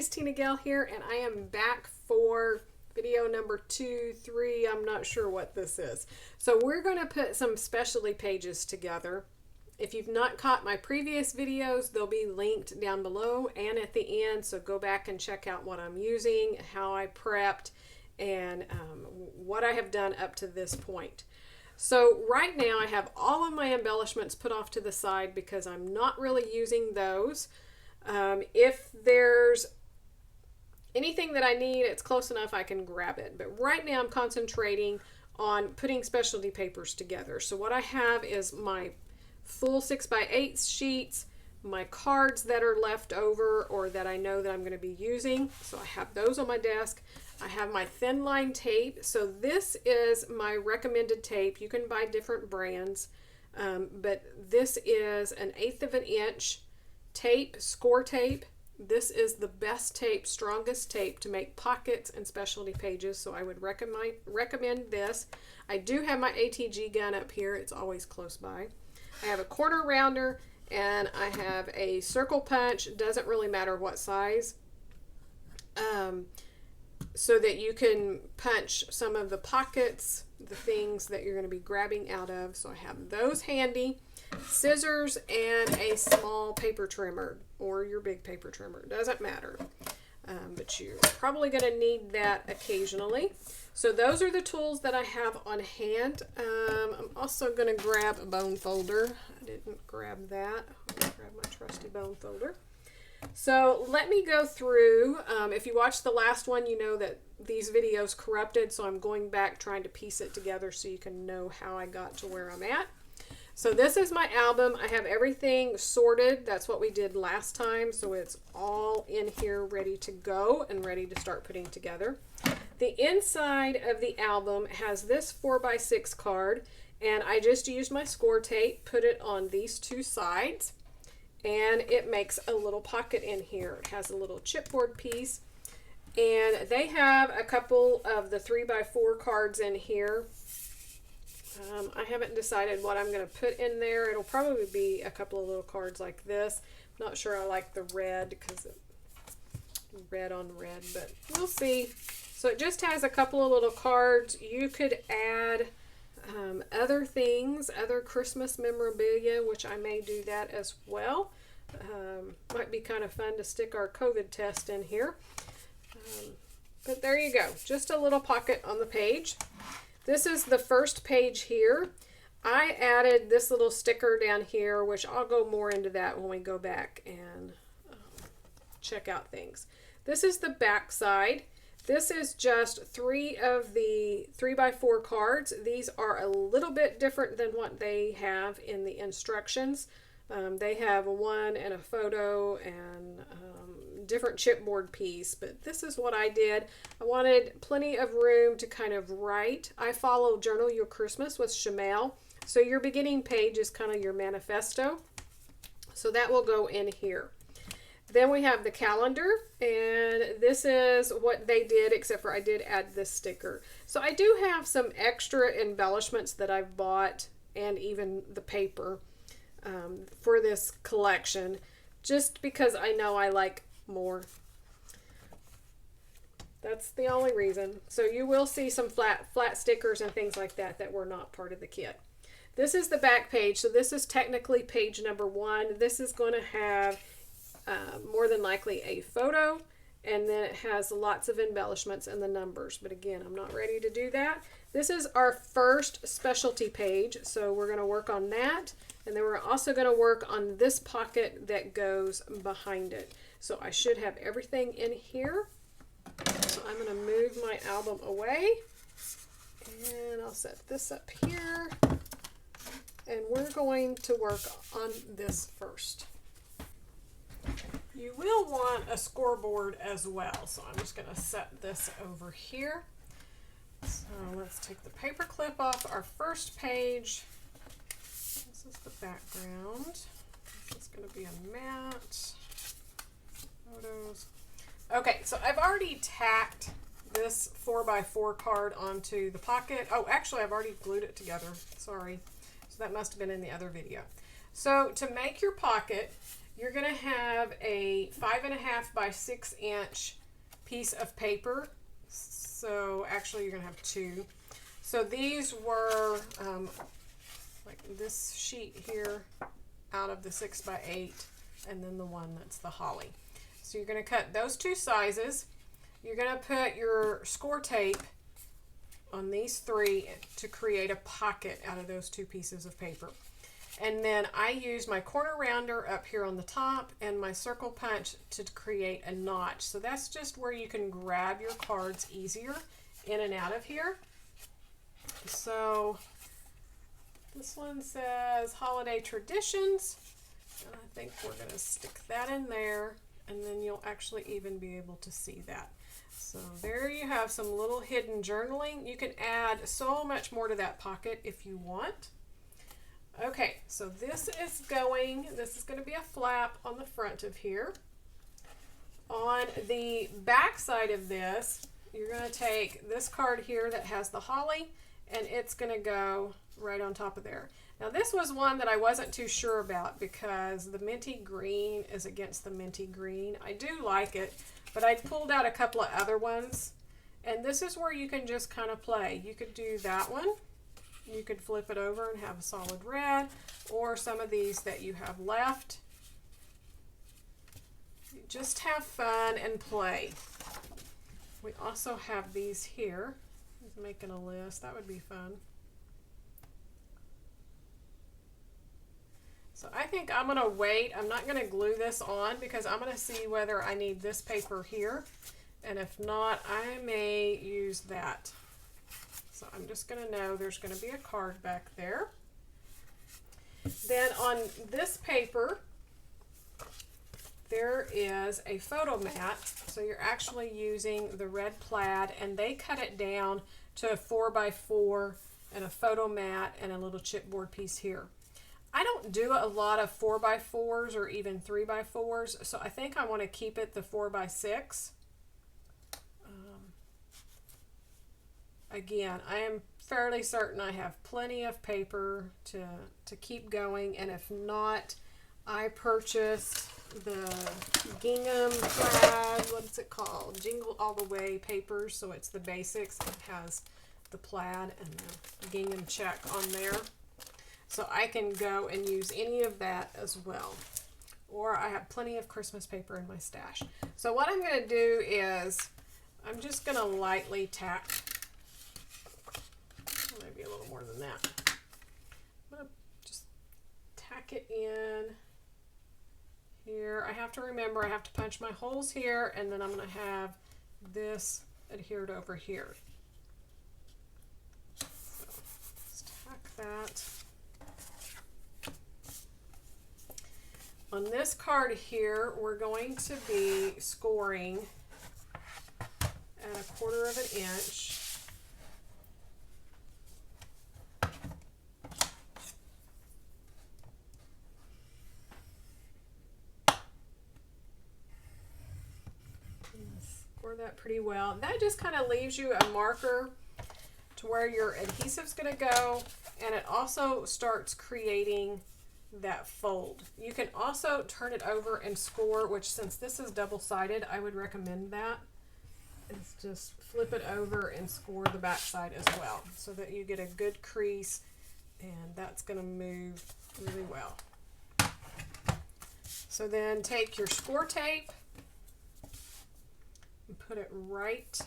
guys, TinaGale here, and I am back for video number 2, 3, I'm not sure what this is. So we're going to put some specialty pages together. If you've not caught my previous videos, they'll be linked down below and at the end, so go back and check out what I'm using, how I prepped, and what I have done up to this point. So right now I have all of my embellishments put off to the side because I'm not really using those. If there's anything that I need, it's close enough, I can grab it. But right now I'm concentrating on putting specialty papers together. So what I have is my full 6x8 sheets, my cards that are left over or that I know that I'm going to be using. So I have those on my desk. I have my thin line tape. So this is my recommended tape. You can buy different brands, but this is an 1/8 of an inch tape, score tape. This is the best tape, strongest tape to make pockets and specialty pages, so I would recommend this. I do have my ATG gun up here. It's always close by. I have a corner rounder and I have a circle punch. It doesn't really matter what size, so that you can punch some of the pockets, the things that you're going to be grabbing out of. So I have those handy. Scissors and a small paper trimmer or your big paper trimmer, doesn't matter, but you're probably going to need that occasionally. So those are the tools that I have on hand. I'm also going to grab a bone folder. I didn't grab that. I'll grab my trusty bone folder. So let me go through. If you watched the last one, you know that these videos corrupted, so I'm going back trying to piece it together so you can know how I got to where I'm at. So this is my album. I have everything sorted. That's what we did last time. So it's all in here ready to go and ready to start putting together. The inside of the album has this 4x6 card, and I just used my score tape, put it on these two sides, and it makes a little pocket in here. It has a little chipboard piece, and they have a couple of the 3x4 cards in here. I haven't decided what I'm going to put in there. It'll probably be a couple of little cards like this. I'm not sure I like the red because it's red on red, but we'll see. So it just has a couple of little cards. You could add other things, other Christmas memorabilia, which I may do that as well. Might be kind of fun to stick our COVID test in here. But there you go. Just a little pocket on the page. This is the first page here. I added this little sticker down here, which I'll go more into that when we go back and check out things. This is the back side. This is just 3 of the 3x4 cards. These are a little bit different than what they have in the instructions. They have a one and a photo and different chipboard piece, but this is what I did. I wanted plenty of room to kind of write. I follow Journal Your Christmas with Shamel, so your beginning page is kind of your manifesto, so that will go in here. Then we have the calendar, and this is what they did, except for I did add this sticker. So I do have some extra embellishments that I've bought, and even the paper for this collection, just because I know I like more. That's the only reason. So you will see some flat stickers and things like that that were not part of the kit. This is the back page. So this is technically page number 1. This is going to have more than likely a photo, and then it has lots of embellishments and the numbers, but again, I'm not ready to do that. This is our first specialty page, so we're going to work on that, and then we're also going to work on this pocket that goes behind it. So I should have everything in here. So I'm going to move my album away, and I'll set this up here, and we're going to work on this first. You will want a scoreboard as well, so I'm just going to set this over here. So let's take the paper clip off our first page. This is the background. This is going to be a mat. Photos. Okay, so I've already tacked this 4x4 card onto the pocket. Oh, actually, I've already glued it together. Sorry. So that must have been in the other video. So to make your pocket, you're going to have a 5.5 by 6 inch piece of paper. So actually you're going to have two. So these were like this sheet here out of the 6 by 8, and then the one that's the holly. So you're going to cut those two sizes. You're going to put your score tape on these three to create a pocket out of those two pieces of paper. And then I use my corner rounder up here on the top and my circle punch to create a notch. So that's just where you can grab your cards easier in and out of here. So this one says Holiday Traditions, and I think we're going to stick that in there, and then you'll actually even be able to see that. So there you have some little hidden journaling. You can add so much more to that pocket if you want. Okay, so this is going to be a flap on the front of here. On the back side of this, you're going to take this card here that has the holly, and it's going to go right on top of there. Now this was one that I wasn't too sure about because the minty green is against the minty green. I do like it, but I pulled out a couple of other ones, and this is where you can just kind of play. You could do that one. You could flip it over and have a solid red, or some of these that you have left. You just have fun and play. We also have these here. He's making a list. That would be fun. So I think I'm going to wait. I'm not going to glue this on because I'm going to see whether I need this paper here. And if not, I may use that. So I'm just going to know there's going to be a card back there. Then on this paper, there is a photo mat. So you're actually using the red plaid, and they cut it down to a 4x4 and a photo mat and a little chipboard piece here. I don't do a lot of 4x4s or even 3x4s, so I think I want to keep it the 4x6. Again, I am fairly certain I have plenty of paper to keep going, and if not, I purchased the gingham plaid, what's it called? Jingle All the Way papers, so it's the basics. It has the plaid and the gingham check on there. So I can go and use any of that as well. Or I have plenty of Christmas paper in my stash. So what I'm going to do is I'm just going to lightly tack, maybe a little more than that. I'm going to just tack it in here. I have to remember I have to punch my holes here, and then I'm going to have this adhered over here. So let's tack that. On this card here, we're going to be scoring at 1/4 of an inch. Score that pretty well. That just kind of leaves you a marker to where your adhesive's going to go, and it also starts creating that fold. You can also turn it over and score, which since this is double-sided, I would recommend that. It's just flip it over and score the back side as well so that you get a good crease, and that's going to move really well. So then take your score tape and put it right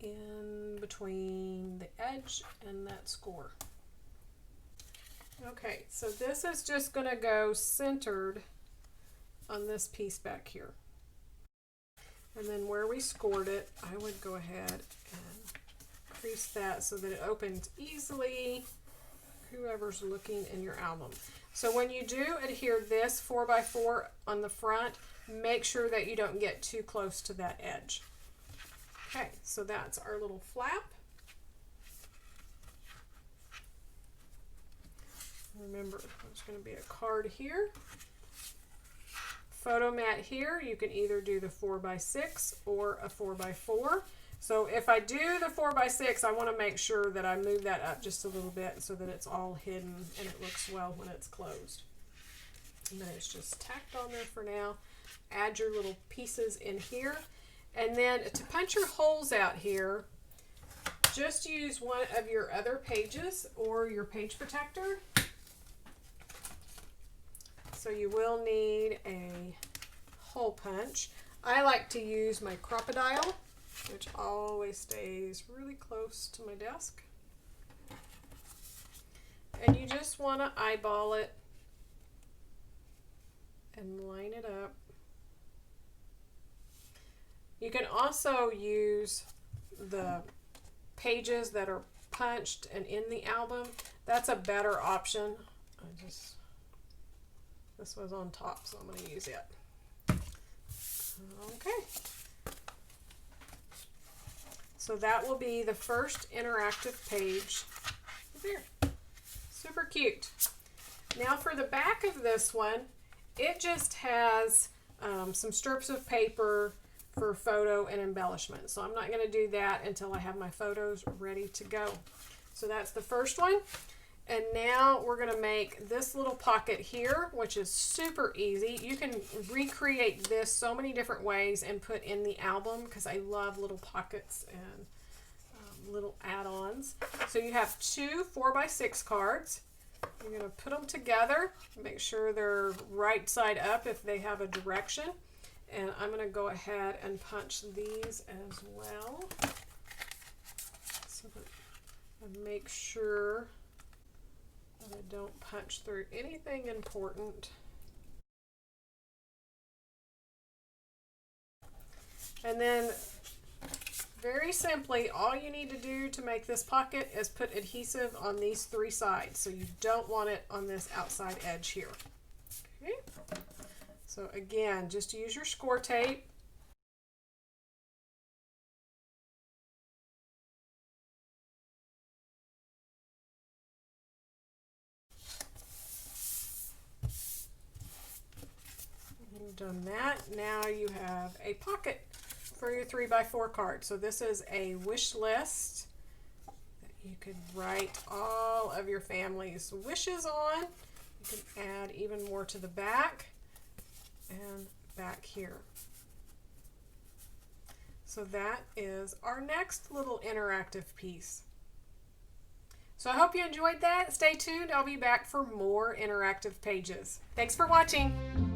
in between the edge and that score. Okay, so this is just going to go centered on this piece back here. And then where we scored it, I would go ahead and crease that so that it opens easily, whoever's looking in your album. So when you do adhere this 4x4 on the front, make sure that you don't get too close to that edge. Okay, so that's our little flap. Remember, there's going to be a card here. Photo mat here. You can either do the 4x6 or a 4x4. So if I do the 4x6, I want to make sure that I move that up just a little bit so that it's all hidden and it looks well when it's closed. And then it's just tacked on there for now. Add your little pieces in here. And then to punch your holes out here, just use one of your other pages or your page protector. So you will need a hole punch. I like to use my crocodile, which always stays really close to my desk. And you just want to eyeball it and line it up. You can also use the pages that are punched and in the album. That's a better option. This was on top, so I'm going to use it. Okay. So that will be the first interactive page. There. Super cute. Now for the back of this one, it just has some strips of paper for photo and embellishment. So I'm not going to do that until I have my photos ready to go. So that's the first one. And now we're going to make this little pocket here, which is super easy. You can recreate this so many different ways and put in the album because I love little pockets and little add-ons. So you have two 4x6 cards. You're going to put them together. Make sure they're right side up if they have a direction. And I'm going to go ahead and punch these as well. So that I make sure that I don't punch through anything important. And then very simply, all you need to do to make this pocket is put adhesive on these three sides. So you don't want it on this outside edge here. Okay. So again, just use your score tape. You've done that. Now you have a pocket for your 3x4 card. So this is a wish list that you could write all of your family's wishes on. You can add even more to the back and back here. So that is our next little interactive piece. So I hope you enjoyed that. Stay tuned. I'll be back for more interactive pages. Thanks for watching.